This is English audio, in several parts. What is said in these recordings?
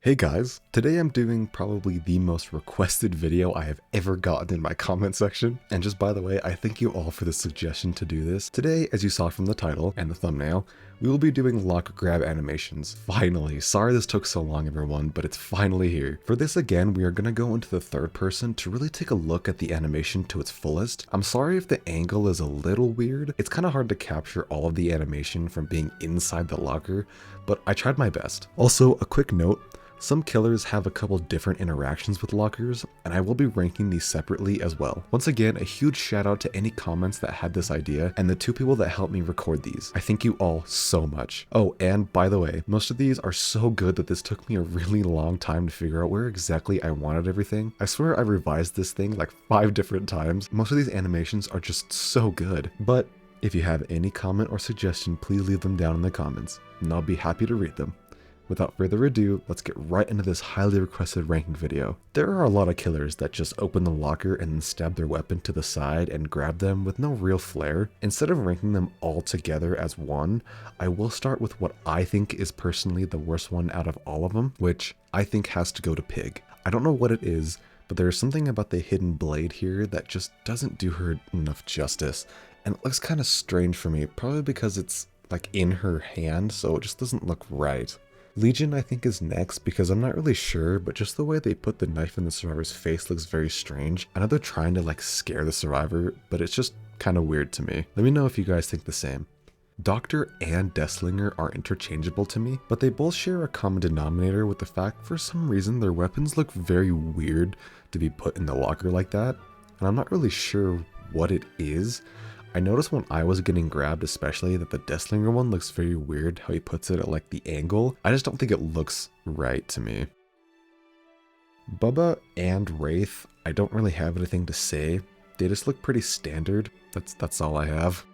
Hey guys, today I'm doing probably the most requested video I have ever gotten in my comment section. And just by the way, I thank you all for the suggestion to do this. Today, as you saw from the title and the thumbnail, we will be doing lock grab animations. Finally, sorry this took so long everyone, but it's finally here. For this again, we are going to go into the third person to really take a look at the animation to its fullest. I'm sorry if the angle is a little weird. It's kind of hard to capture all of the animation from being inside the locker, but I tried my best. Also, a quick note, some killers have a couple different interactions with lockers, and I will be ranking these separately as well. Once again, a huge shout out to any comments that had this idea, and the two people that helped me record these. I thank you all so much. Oh, and by the way, most of these are so good that this took me a really long time to figure out where exactly I wanted everything. I swear I revised this thing like 5 different times. Most of these animations are just so good. But if you have any comment or suggestion, please leave them down in the comments, and I'll be happy to read them. Without further ado, let's get right into this highly requested ranking video. There are a lot of killers that just open the locker and then stab their weapon to the side and grab them with no real flair. Instead of ranking them all together as one, I will start with what I think is personally the worst one out of all of them, which I think has to go to Pig. I don't know what it is, but there is something about the hidden blade here that just doesn't do her enough justice, and it looks kind of strange for me, probably because it's like in her hand, so it just doesn't look right. Legion I think is next because I'm not really sure, but just the way they put the knife in the survivor's face looks very strange. I know they're trying to like scare the survivor, but it's just kind of weird to me. Let me know if you guys think the same. Doctor and Deathslinger are interchangeable to me, but they both share a common denominator with the fact for some reason their weapons look very weird to be put in the locker like that, and I'm not really sure what it is. I noticed when I was getting grabbed especially that the Deathslinger one looks very weird how he puts it at like the angle. I just don't think it looks right to me. Bubba and Wraith, I don't really have anything to say. They just look pretty standard. That's all I have.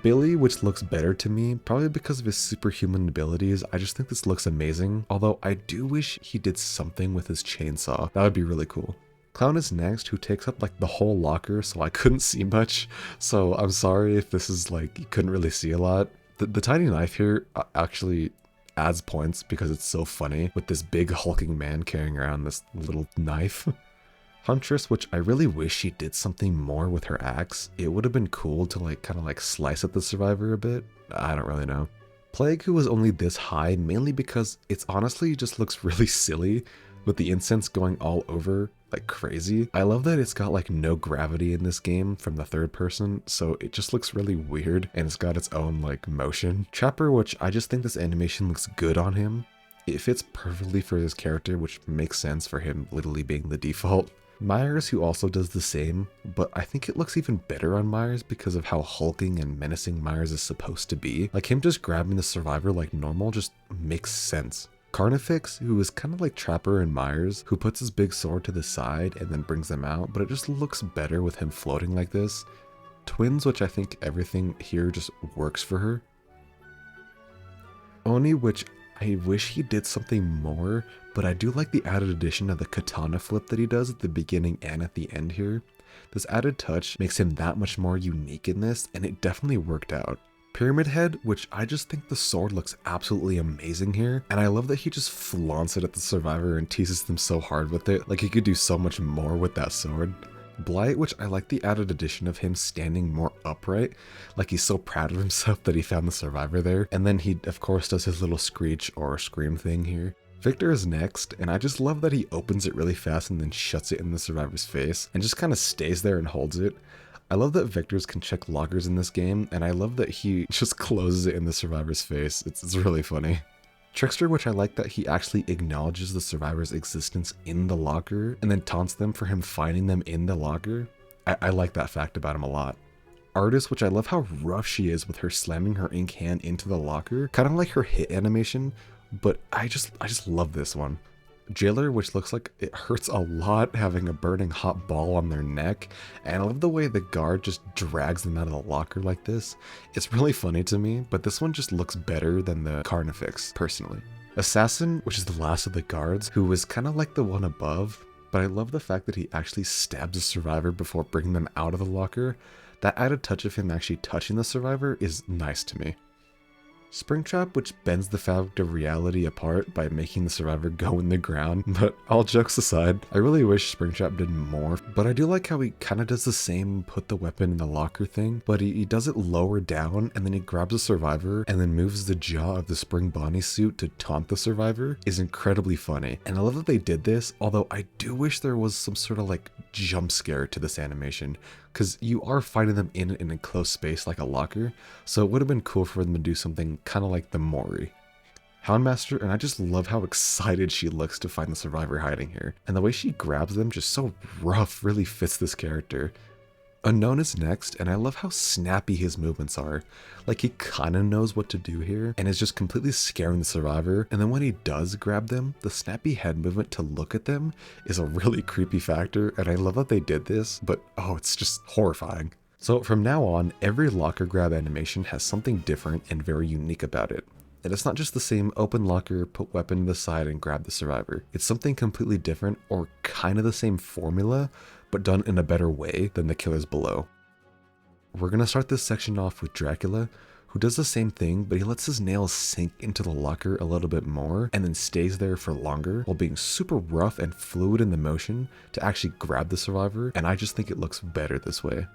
Billy, which looks better to me, probably because of his superhuman abilities. I just think this looks amazing, although I do wish he did something with his chainsaw. That would be really cool. Clown is next, who takes up like the whole locker, so I couldn't see much. So I'm sorry if this is like, you couldn't really see a lot. The tiny knife here actually adds points because it's so funny with this big hulking man carrying around this little knife. Huntress, which I really wish she did something more with her axe. It would have been cool to like kind of like slice at the survivor a bit. I don't really know. Plague, who was only this high mainly because it's honestly just looks really silly with the incense going all over like crazy. I love that it's got like no gravity in this game from the third person, so it just looks really weird and it's got its own like motion. Trapper, which I just think this animation looks good on him. It fits perfectly for his character, which makes sense for him literally being the default. Myers, who also does the same, but I think it looks even better on Myers because of how hulking and menacing Myers is supposed to be. Like him just grabbing the survivor like normal just makes sense. Carnifex, who is kind of like Trapper and Myers, who puts his big sword to the side and then brings them out, but it just looks better with him floating like this. Twins, which I think everything here just works for her. Oni, which I wish he did something more, but I do like the added addition of the katana flip that he does at the beginning and at the end here. This added touch makes him that much more unique in this, and it definitely worked out. Pyramid Head, which I just think the sword looks absolutely amazing here, and I love that he just flaunts it at the survivor and teases them so hard with it, like he could do so much more with that sword. Blight, which I like the added addition of him standing more upright, like he's so proud of himself that he found the survivor there, and then he of course does his little screech or scream thing here. Victor is next, and I just love that he opens it really fast and then shuts it in the survivor's face, and just kind of stays there and holds it. I love that Victors can check lockers in this game, and I love that he just closes it in the survivor's face. It's really funny. Trickster, which I like that he actually acknowledges the survivor's existence in the locker, and then taunts them for him finding them in the locker. I like that fact about him a lot. Artist, which I love how rough she is with her slamming her ink hand into the locker, kind of like her hit animation, but I just love this one. Jailer, which looks like it hurts a lot having a burning hot ball on their neck, and I love the way the guard just drags them out of the locker like this. It's really funny to me, but this one just looks better than the Carnifex, personally. Assassin, which is the last of the guards, who was kind of like the one above, but I love the fact that he actually stabs a survivor before bringing them out of the locker. That added touch of him actually touching the survivor is nice to me. Springtrap, which bends the fabric of reality apart by making the survivor go in the ground, but all jokes aside, I really wish Springtrap did more, but I do like how he kind of does the same put the weapon in the locker thing, but he does it lower down, and then he grabs the survivor and then moves the jaw of the Spring Bonnie suit to taunt the survivor is incredibly funny. And I love that they did this, although I do wish there was some sort of like jump scare to this animation, because you are fighting them in an enclosed space like a locker, so it would have been cool for them to do something kind of like the Mori. Houndmaster, and I just love how excited she looks to find the survivor hiding here, and the way she grabs them just so rough really fits this character. Unknown is next, and I love how snappy his movements are. Like, he kinda knows what to do here, and is just completely scaring the survivor, and then when he does grab them, the snappy head movement to look at them is a really creepy factor, and I love that they did this, but oh, it's just horrifying. So from now on, every locker grab animation has something different and very unique about it. And it's not just the same open locker, put weapon to the side and grab the survivor. It's something completely different, or kind of the same formula, but done in a better way than the killers below. We're gonna start this section off with Dracula, who does the same thing, but he lets his nails sink into the locker a little bit more and then stays there for longer while being super rough and fluid in the motion to actually grab the survivor, and I just think it looks better this way.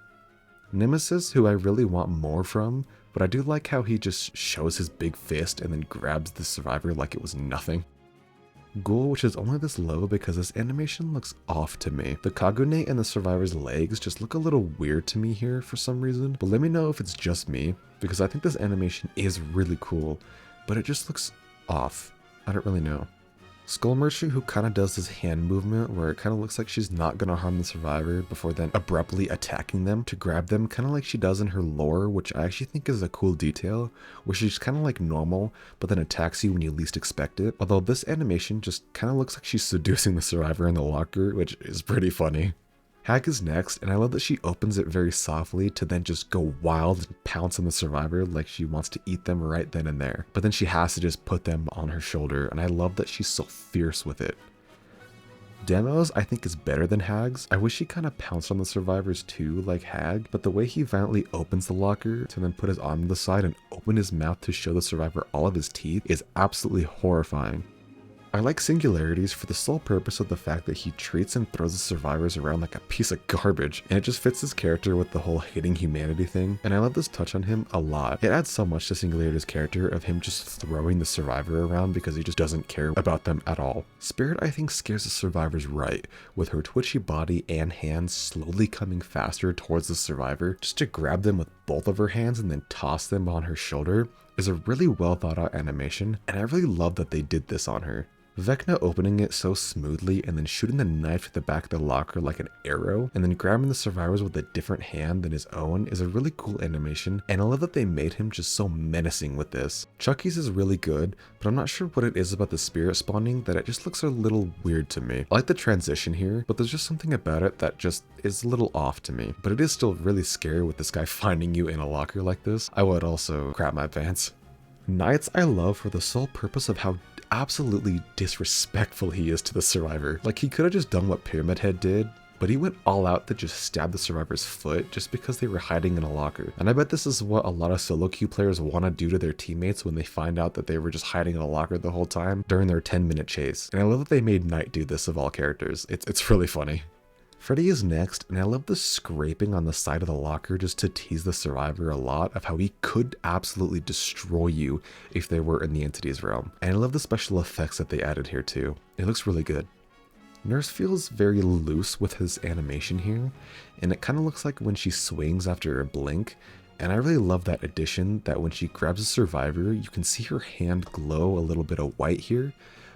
Nemesis, who I really want more from, but I do like how he just shows his big fist and then grabs the survivor like it was nothing. Ghoul, which is only this low because this animation looks off to me. The Kagune and the survivor's legs just look a little weird to me here for some reason, but let me know if it's just me, because I think this animation is really cool, but it just looks off. I don't really know. Skull Merchant, who kind of does this hand movement where it kind of looks like she's not going to harm the survivor before then abruptly attacking them to grab them, kind of like she does in her lore, which I actually think is a cool detail, where she's kind of like normal, but then attacks you when you least expect it. Although this animation just kind of looks like she's seducing the survivor in the locker, which is pretty funny. Hag is next, and I love that she opens it very softly to then just go wild and pounce on the survivor like she wants to eat them right then and there. But then she has to just put them on her shoulder, and I love that she's so fierce with it. Demos, I think, is better than Hag's. I wish he kind of pounced on the survivors too, like Hag, but the way he violently opens the locker to then put his arm to the side and open his mouth to show the survivor all of his teeth is absolutely horrifying. I like Singularities for the sole purpose of the fact that he treats and throws the survivors around like a piece of garbage, and it just fits his character with the whole hating humanity thing, and I love this touch on him a lot. It adds so much to Singularity's character of him just throwing the survivor around because he just doesn't care about them at all. Spirit, I think, scares the survivors right, with her twitchy body and hands slowly coming faster towards the survivor just to grab them with both of her hands and then toss them on her shoulder is a really well thought out animation, and I really love that they did this on her. Vecna opening it so smoothly and then shooting the knife to the back of the locker like an arrow and then grabbing the survivors with a different hand than his own is a really cool animation, and I love that they made him just so menacing with this. Chucky's is really good, but I'm not sure what it is about the spirit spawning that it just looks a little weird to me. I like the transition here, but there's just something about it that just is a little off to me. But it is still really scary with this guy finding you in a locker like this. I would also crap my pants. Knights I love for the sole purpose of how absolutely disrespectful he is to the survivor. Like, he could have just done what Pyramid Head did, but he went all out to just stab the survivor's foot just because they were hiding in a locker. And I bet this is what a lot of solo queue players want to do to their teammates when they find out that they were just hiding in a locker the whole time during their 10-minute chase. And I love that they made Knight do this of all characters. It's really funny. Freddy is next, and I love the scraping on the side of the locker just to tease the survivor a lot of how he could absolutely destroy you if they were in the entity's realm. And I love the special effects that they added here too. It looks really good. Nurse feels very loose with his animation here, and it kind of looks like when she swings after a blink, and I really love that addition that when she grabs a survivor, you can see her hand glow a little bit of white here,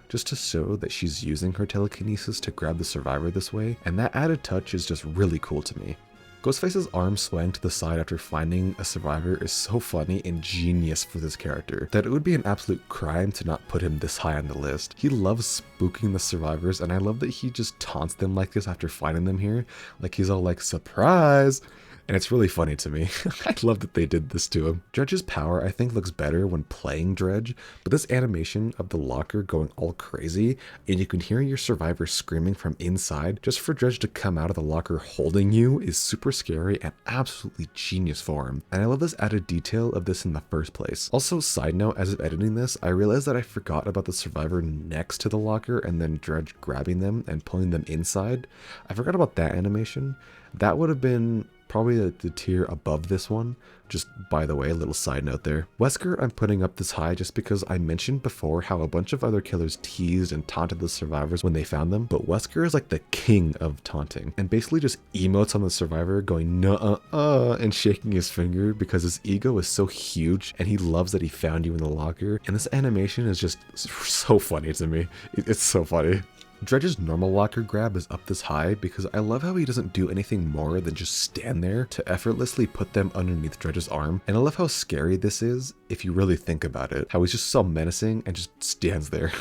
just to show that she's using her telekinesis to grab the survivor this way, and that added touch is just really cool to me. Ghostface's arm swaying to the side after finding a survivor is so funny and genius for this character that it would be an absolute crime to not put him this high on the list. He loves spooking the survivors, and I love that he just taunts them like this after finding them here, like he's all like, surprise! And it's really funny to me. I love that they did this to him. Dredge's power, I think, looks better when playing Dredge, but this animation of the locker going all crazy, and you can hear your survivor screaming from inside, just for Dredge to come out of the locker holding you is super scary and absolutely genius for him. And I love this added detail of this in the first place. Also, side note, as of editing this, I realized that I forgot about the survivor next to the locker and then Dredge grabbing them and pulling them inside. I forgot about that animation. That would have been probably the tier above this one. Just by the way, a little side note there. Wesker, I'm putting up this high just because I mentioned before how a bunch of other killers teased and taunted the survivors when they found them, but Wesker is like the king of taunting and basically just emotes on the survivor going nuh-uh and shaking his finger because his ego is so huge and he loves that he found you in the locker. And this animation is just so funny to me. It's so funny. Dredge's normal locker grab is up this high because I love how he doesn't do anything more than just stand there to effortlessly put them underneath Dredge's arm. And I love how scary this is if you really think about it, how he's just so menacing and just stands there.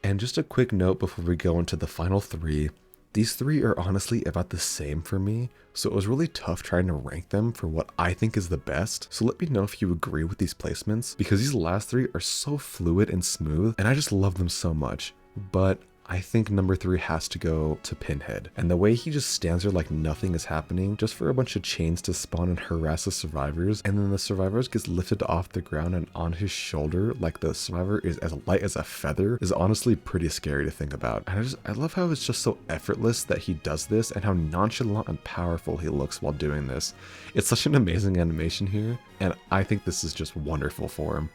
And just a quick note before we go into the final three. These three are honestly about the same for me, so it was really tough trying to rank them for what I think is the best. So let me know if you agree with these placements, because these last three are so fluid and smooth, and I just love them so much. But I think number 3 has to go to Pinhead. And the way he just stands there like nothing is happening, just for a bunch of chains to spawn and harass the survivors, and then the survivors gets lifted off the ground and on his shoulder like the survivor is as light as a feather, is honestly pretty scary to think about. And I love how it's just so effortless that he does this and how nonchalant and powerful he looks while doing this. It's such an amazing animation here, and I think this is just wonderful for him.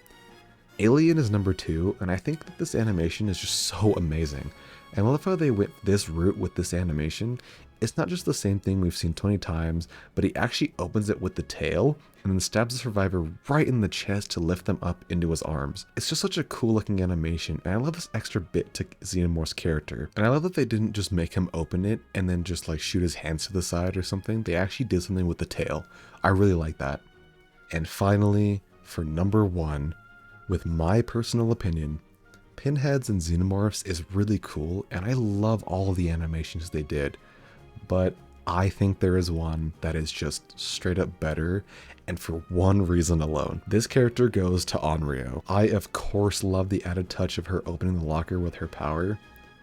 Alien is number 2, and I think that this animation is just so amazing. And I love how they went this route with this animation. It's not just the same thing we've seen 20 times, but he actually opens it with the tail and then stabs the survivor right in the chest to lift them up into his arms. It's just such a cool looking animation, and I love this extra bit to Xenomorph's character. And I love that they didn't just make him open it and then just like shoot his hands to the side or something. They actually did something with the tail. I really like that. And finally, for number 1, with my personal opinion, Pinheads and Xenomorphs is really cool, and I love all of the animations they did, but I think there is one that is just straight up better, and for one reason alone. This character goes to Onryo. I of course love the added touch of her opening the locker with her power,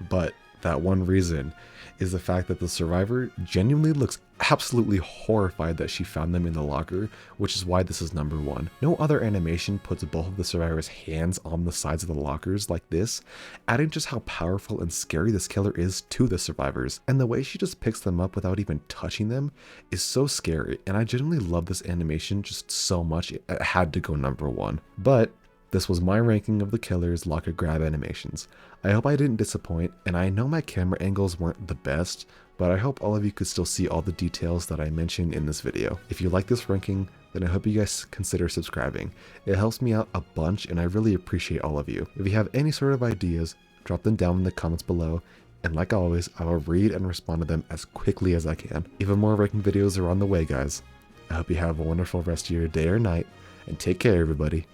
but that one reason is the fact that the survivor genuinely looks absolutely horrified that she found them in the locker, which is why this is number 1. No other animation puts both of the survivors' hands on the sides of the lockers like this, adding just how powerful and scary this killer is to the survivors. And the way she just picks them up without even touching them is so scary, and I genuinely love this animation just so much it had to go number 1. But this was my ranking of the killer's locker grab animations. I hope I didn't disappoint, and I know my camera angles weren't the best, but I hope all of you could still see all the details that I mentioned in this video. If you like this ranking, then I hope you guys consider subscribing. It helps me out a bunch, and I really appreciate all of you. If you have any sort of ideas, drop them down in the comments below, and like always, I will read and respond to them as quickly as I can. Even more ranking videos are on the way, guys. I hope you have a wonderful rest of your day or night, and take care, everybody.